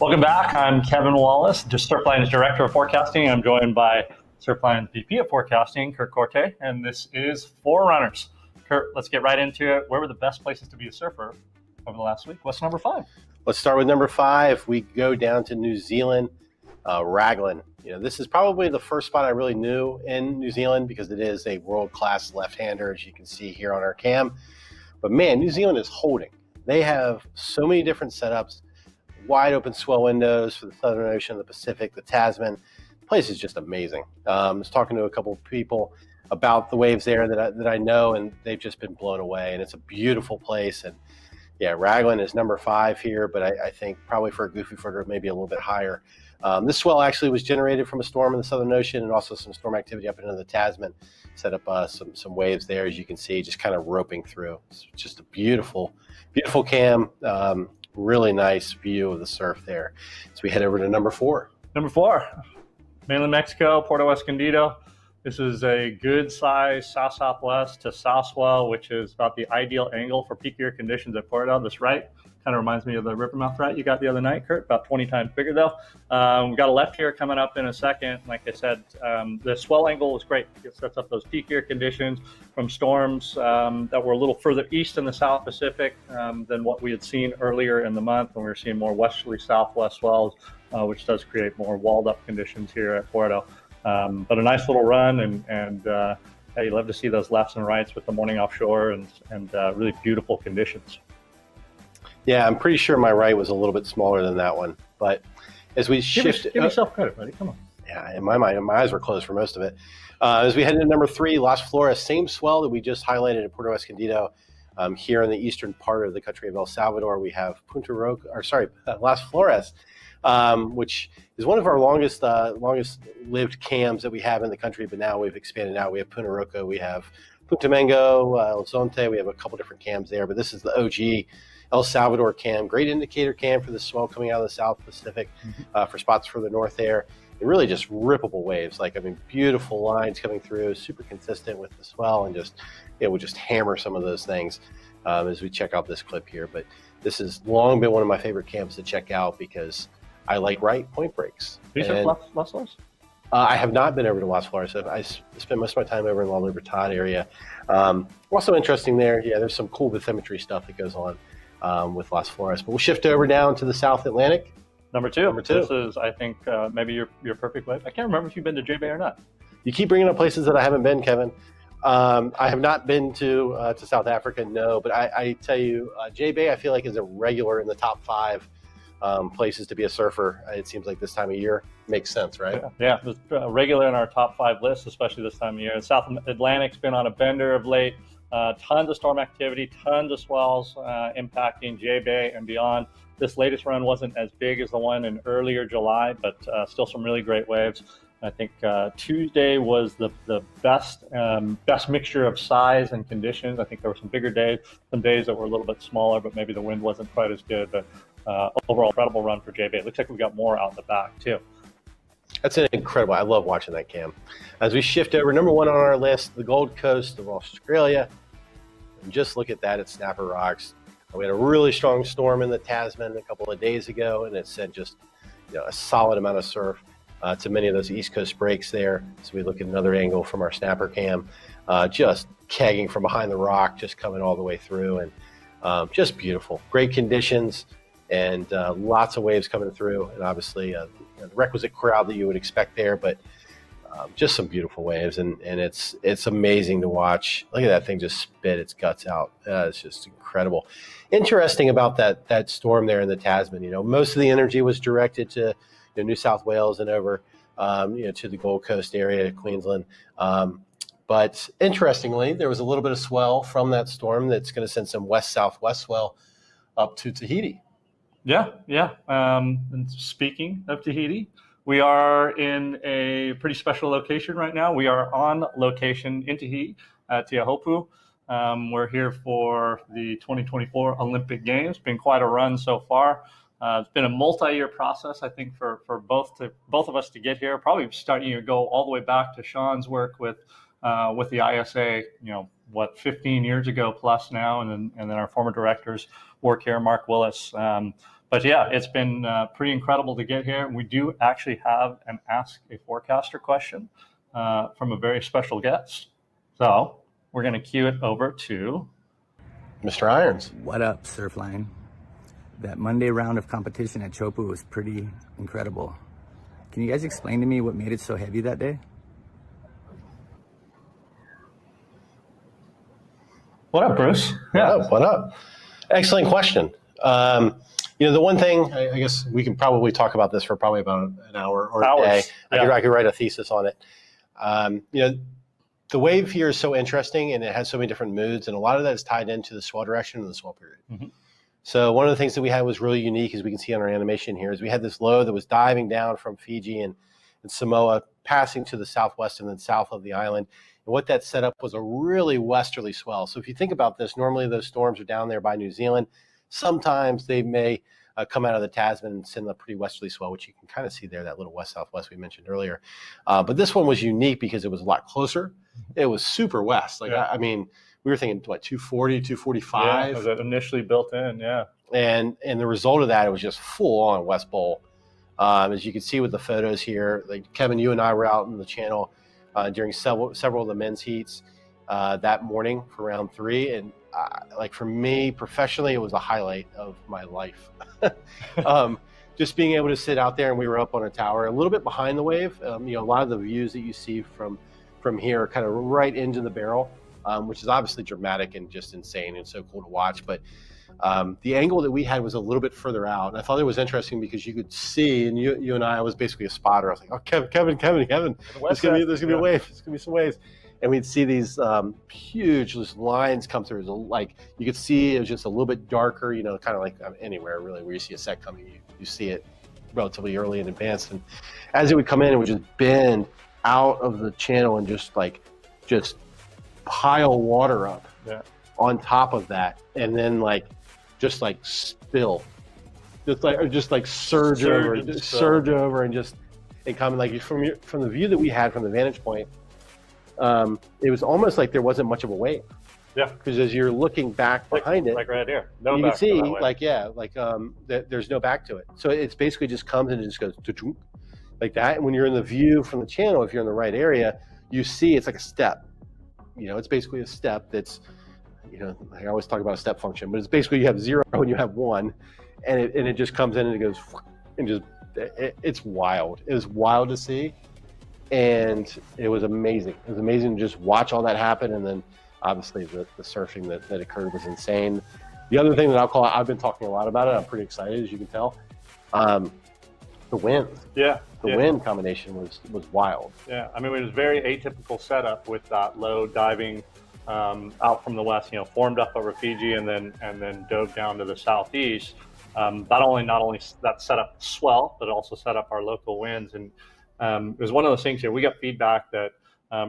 Welcome back. I'm Kevin Wallis, Surfline's Director of Forecasting. I'm joined by Surfline's VP of Forecasting, Korte, and this is Forerunners. Kurt, let's get right into it. Where were the best places to be a surfer over the last week? What's number 5? Let's start with number 5. We go down to New Zealand, Raglan. This is probably the first spot I really knew in New Zealand because it is a world-class left-hander, as you can see here on our cam. But man, New Zealand is holding. They have so many different setups, wide open swell windows for the Southern Ocean, the Pacific, the Tasman. The place is just amazing. I was talking to a couple of people about the waves there that I know, and they've just been blown away. And it's a beautiful place. And yeah, Raglan is number 5 here, but I think probably for a goofy footer, maybe a little bit higher. This swell actually was generated from a storm in the Southern Ocean and also some storm activity up into the Tasman. Set up some waves there, as you can see, just kind of roping through. It's just a beautiful, beautiful cam. Really nice view of the surf there. So we head over to number 4. Number 4, mainland Mexico, Puerto Escondido. This is a good size south-southwest to south swell, which is about the ideal angle for peakier conditions at Puerto. This right kind of reminds me of the rivermouth right you got the other night, Kurt, about 20 times bigger though. We've got a left here coming up in a second. Like I said, the swell angle was great. It sets up those peakier conditions from storms that were a little further east in the South Pacific than what we had seen earlier in the month when we were seeing more westerly southwest swells, which does create more walled up conditions here at Puerto. But a nice little run, and yeah, you love to see those lefts and rights with the morning offshore and really beautiful conditions. Yeah, I'm pretty sure my right was a little bit smaller than that one. But as we shift, give yourself credit, buddy. Come on. Yeah, in my mind, my eyes were closed for most of it. As we head into number 3, Las Flores, same swell that we just highlighted at Puerto Escondido. Here in the eastern part of the country of El Salvador, we have Las Flores, which is one of our longest lived cams that we have in the country. But now we've expanded out. We have Punta Roca, we have Punta Mango, El Zonte. We have a couple different cams there, but this is the OG El Salvador cam. Great indicator cam for the swell coming out of the South Pacific, for spots further north there. And really just rippable waves. Beautiful lines coming through, super consistent with the swell, and it will just hammer some of those things as we check out this clip here. But this has long been one of my favorite cams to check out because I like right point breaks. You surf Las Flores? I have not been over to Las Flores. I spent most of my time over in La Libertad area. Also interesting there, yeah, there's some cool bathymetry stuff that goes on with Las Flores. But we'll shift over down to the South Atlantic. Number two. This is, I think, maybe your perfect wave. I can't remember if you've been to J Bay or not. You keep bringing up places that I haven't been, Kevin. I have not been to South Africa, no. But I tell you, J Bay, I feel like is a regular in the top 5 places to be a surfer. It seems like this time of year makes sense, right? Yeah, it's regular in our top 5 lists, especially this time of year. South Atlantic's been on a bender of late. Tons of storm activity, tons of swells impacting J Bay and beyond. This latest run wasn't as big as the one in earlier July, but still some really great waves. I think Tuesday was the best mixture of size and conditions. I think there were some bigger days, some days that were a little bit smaller, but maybe the wind wasn't quite as good. But overall, incredible run for J Bay. It looks like we've got more out the back too. That's an incredible. I love watching that cam. As we shift over, number 1 on our list, the Gold Coast of Australia. And just look at that at Snapper Rocks. We had a really strong storm in the Tasman a couple of days ago, and it sent just a solid amount of surf to many of those East Coast breaks there. So we look at another angle from our Snapper cam, just kegging from behind the rock, just coming all the way through, and just beautiful. Great conditions, and lots of waves coming through, and obviously the requisite crowd that you would expect there, but just some beautiful waves, and it's amazing to watch. Look at that thing just spit its guts out. It's just incredible. Interesting about that storm there in the Tasman. Most of the energy was directed to New South Wales and over to the Gold Coast area, Queensland. But interestingly, there was a little bit of swell from that storm that's going to send some west-southwest swell up to Tahiti. Yeah. And speaking of Tahiti, we are in a pretty special location right now. We are on location in Tahiti at Teahupo'o. We're here for the 2024 Olympic Games. Been quite a run so far. It's been a multi-year process, I think, for both of us to get here. Probably starting to go all the way back to Sean's work with the ISA, 15 years ago plus now, and then our former director's work here, Mark Wallis. But yeah, it's been pretty incredible to get here. We do actually have an Ask a Forecaster question from a very special guest. So we're going to cue it over to Mr. Irons. What up, Surfline? That Monday round of competition at Teahupo'o was pretty incredible. Can you guys explain to me what made it so heavy that day? What up, Bruce? What up? Excellent question. The one thing, I guess we can probably talk about this for probably about an hour or a day. I could write a thesis on it. The wave here is so interesting, and it has so many different moods, and a lot of that is tied into the swell direction and the swell period. Mm-hmm. So one of the things that we had was really unique, as we can see on our animation here, is we had this low that was diving down from Fiji and Samoa, passing to the southwest and then south of the island. And what that set up was a really westerly swell. So if you think about this, normally those storms are down there by New Zealand. Sometimes they may come out of the Tasman and send a pretty westerly swell, which you can kind of see there, that little west-southwest we mentioned earlier. But this one was unique because it was a lot closer. It was super west. I mean, we were thinking, 240, 245? Yeah, was it initially built in, yeah. And the result of that, it was just full on West Bowl. As you can see with the photos here, like Kevin, you and I were out in the channel during several of the men's heats that morning for round 3. And for me, professionally, it was a highlight of my life. Just being able to sit out there, and we were up on a tower, a little bit behind the wave. A lot of the views that you see from here are kind of right into the barrel. Which is obviously dramatic and just insane and so cool to watch. But the angle that we had was a little bit further out. And I thought it was interesting because you could see, and you and I was basically a spotter. I was like, oh, Kevin, there's going to be a wave. There's going to be some waves. And we'd see these huge lines come through. Like you could see it was just a little bit darker, kind of like anywhere really where you see a set coming, you see it relatively early in advance. And as it would come in, it would just bend out of the channel and just pile water up on top of that, and then spill, surge over and come from the view that we had from the vantage point. It was almost like there wasn't much of a wave. Yeah, because as you're looking back behind it, like right here, you can see there's no back to it. So it's basically just comes and it just goes like that. And when you're in the view from the channel, if you're in the right area, you see it's like a step. It's basically a step that's, I always talk about a step function, but it's basically you have 0 and you have 1, and it just comes in and it goes, and it's wild. It was wild to see, and it was amazing. It was amazing to just watch all that happen, and then obviously the surfing that occurred was insane. The other thing that I've been talking a lot about it, I'm pretty excited, as you can tell, the wind. The wind combination was wild. Yeah, I mean, it was a very atypical setup with that low diving out from the west, formed up over Fiji and then dove down to the southeast. Not only that set up swell, but it also set up our local winds. And it was one of those things here. We got feedback that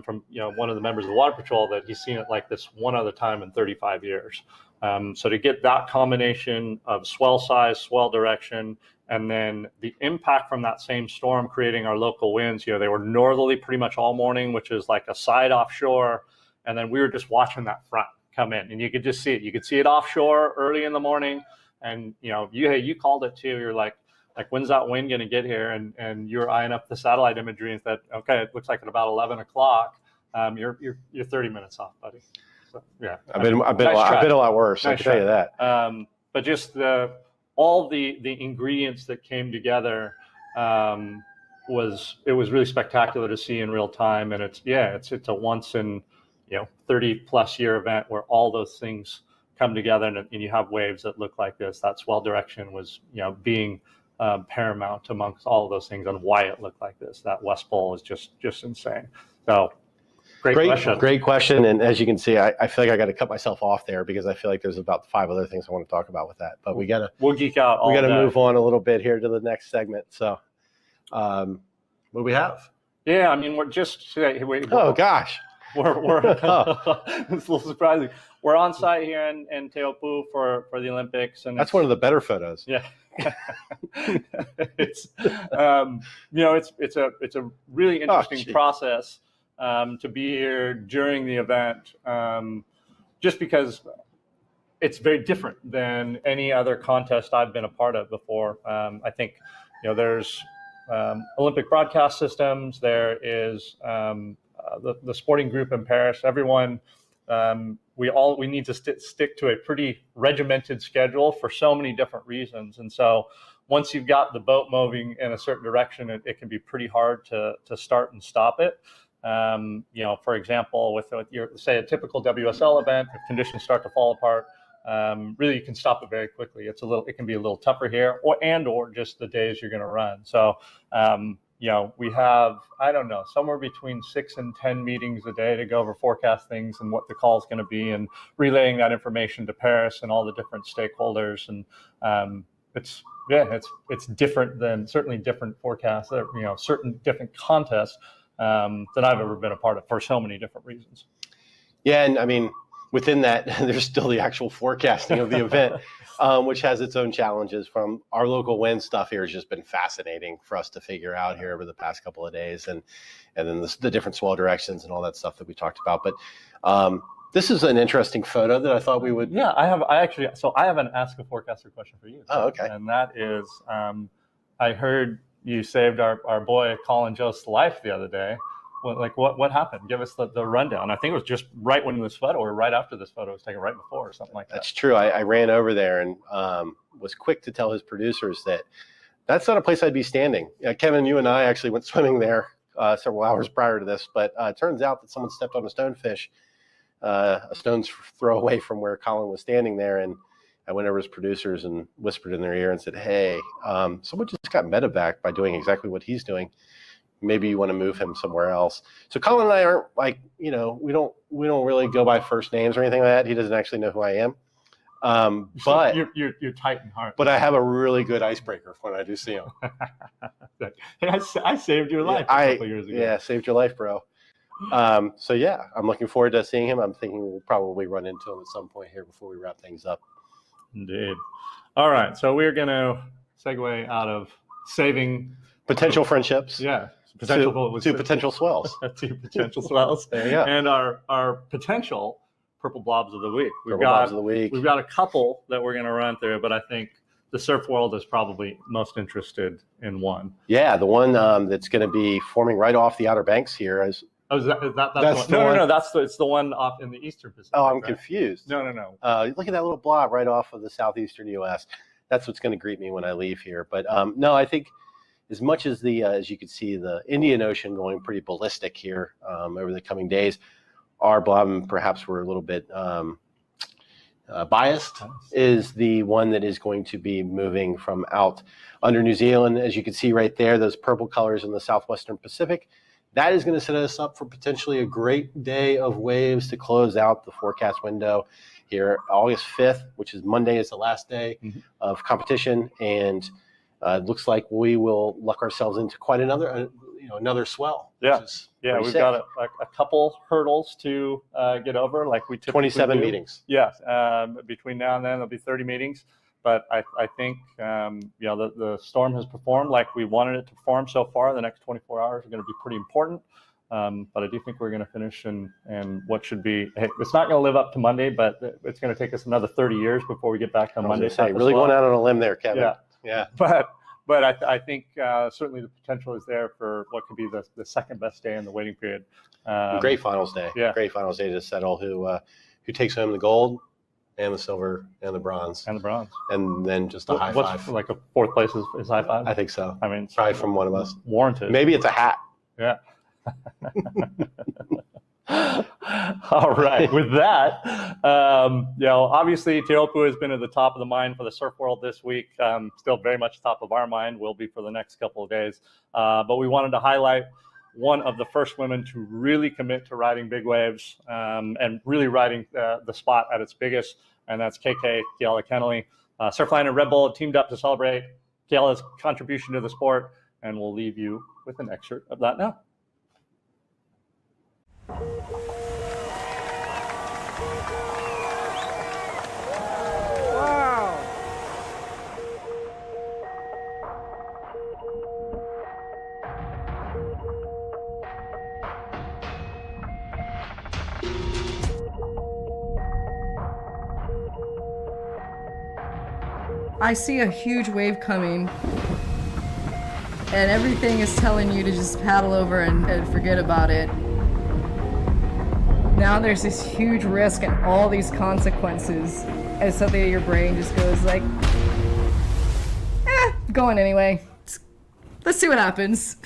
from one of the members of the Water Patrol that he's seen it like this one other time in 35 years. So to get that combination of swell size, swell direction, and then the impact from that same storm creating our local winds, they were northerly pretty much all morning, which is like a side offshore. And then we were just watching that front come in, and you could just see it. You could see it offshore early in the morning. And, you called it too. You're like, when's that wind going to get here? And you're eyeing up the satellite imagery and said, okay, it looks like at about 11 o'clock, you're 30 minutes off, buddy. So, yeah. I've been a lot worse. I can tell you that. But just all the ingredients that came together was really spectacular to see in real time. And it's a once in 30 plus year event where all those things come together and you have waves that look like this. That swell direction was being paramount amongst all of those things and why it looked like this. That West Pole is just insane. So great question. And as you can see, I feel like I got to cut myself off there because I feel like there's about 5 other things I want to talk about with that. But we'll geek out. We got to move on a little bit here to the next segment. So, what do we have? Yeah, I mean, we're just. Oh gosh. We're it's a little surprising. We're on site here in Teahupo'o for the Olympics, and that's one of the better photos. Yeah, it's it's a really interesting process to be here during the event, just because it's very different than any other contest I've been a part of before. I think, there's Olympic broadcast systems. There is the sporting group in Paris. Everyone, we need to stick to a pretty regimented schedule for so many different reasons. And so once you've got the boat moving in a certain direction, it can be pretty hard to start and stop it. For example, with your, say, a typical WSL event, if conditions start to fall apart, really you can stop it very quickly. It can be a little tougher here, or just the days you're going to run. So, we have, I don't know, somewhere between 6 and 10 meetings a day to go over forecast things and what the call is going to be, and relaying that information to Paris and all the different stakeholders. And it's different than, certainly different forecasts, certain different contests than I've ever been a part of for so many different reasons. Yeah, and I mean, within that, there's still the actual forecasting of the event, which has its own challenges. From our local wind stuff here has just been fascinating for us to figure out here over the past couple of days, and then the different swell directions and all that stuff that we talked about. But this is an interesting photo that I thought we would. Yeah, I have an Ask a Forecaster question for you. Oh, okay. And that is, I heard you saved our boy Colin Jost's life the other day. What happened? Give us the rundown. I think it was just right when this photo, or right after this photo was taken, right before, or something like that. That's true. I ran over there and was quick to tell his producers that that's not a place I'd be standing. Kevin, you and I actually went swimming there several hours prior to this, but it turns out that someone stepped on a stonefish, a stone's throw away from where Colin was standing there, and I went over to his producers and whispered in their ear and said, "Hey, someone just got medevac by doing exactly what he's doing. Maybe you want to move him somewhere else." So Colin and I aren't we don't really go by first names or anything like that. He doesn't actually know who I am. But you're tight in heart. But I have a really good icebreaker when I do see him. Hey, I saved your life a couple years ago. Yeah, saved your life, bro. So yeah, I'm looking forward to seeing him. I'm thinking we'll probably run into him at some point here before we wrap things up. Indeed. All right, so we're going to segue out of saving potential friendships. Yeah. To potential swells. To potential swells. There you go. And our potential purple blobs of the week. We've got a couple that we're going to run through, but I think the surf world is probably most interested in one. Yeah, the one that's going to be forming right off the Outer Banks here. That's the one? No. It's the one off in the eastern Pacific. Oh, I'm confused. No. Look at that little blob right off of the southeastern U.S. That's what's going to greet me when I leave here. But no, I think as much as as you can see, the Indian Ocean going pretty ballistic here over the coming days, our blob, perhaps we're a little bit biased, is the one that is going to be moving from out under New Zealand. As you can see right there, those purple colors in the southwestern Pacific. That is going to set us up for potentially a great day of waves to close out the forecast window here. August 5th, which is Monday, is the last day of competition, and it looks like we will luck ourselves into quite another swell. Yeah, we've got a couple hurdles to get over, like we typically 27 do. meetings. Yeah, between now and then there'll be 30 meetings. But I think the storm has performed like we wanted it to perform so far. The next 24 hours are going to be pretty important. But I do think we're going to finish in what should be. Hey, it's not going to live up to Monday, but it's going to take us another 30 years before we get back on Monday. Really going out on a limb there, Kevin. Yeah. But I think certainly the potential is there for what could be the second best day in the waiting period. Great finals day. Yeah. Great finals day to settle who takes home the gold and the silver and the bronze. And then just a high five. Like a fourth place is high five? I think so. I mean, probably from one of us. Warranted. Maybe it's a hat. Yeah. All right. With that, obviously Teahupo'o has been at the top of the mind for the surf world this week. Still very much top of our mind, will be for the next couple of days. But we wanted to highlight one of the first women to really commit to riding big waves and really riding the spot at its biggest, and that's Keala Kennelly. Surfline and Red Bull teamed up to celebrate Keala's contribution to the sport, and we'll leave you with an excerpt of that now. I see a huge wave coming, and everything is telling you to just paddle over and forget about it. Now there's this huge risk and all these consequences, and suddenly your brain just goes like, going anyway. Let's see what happens.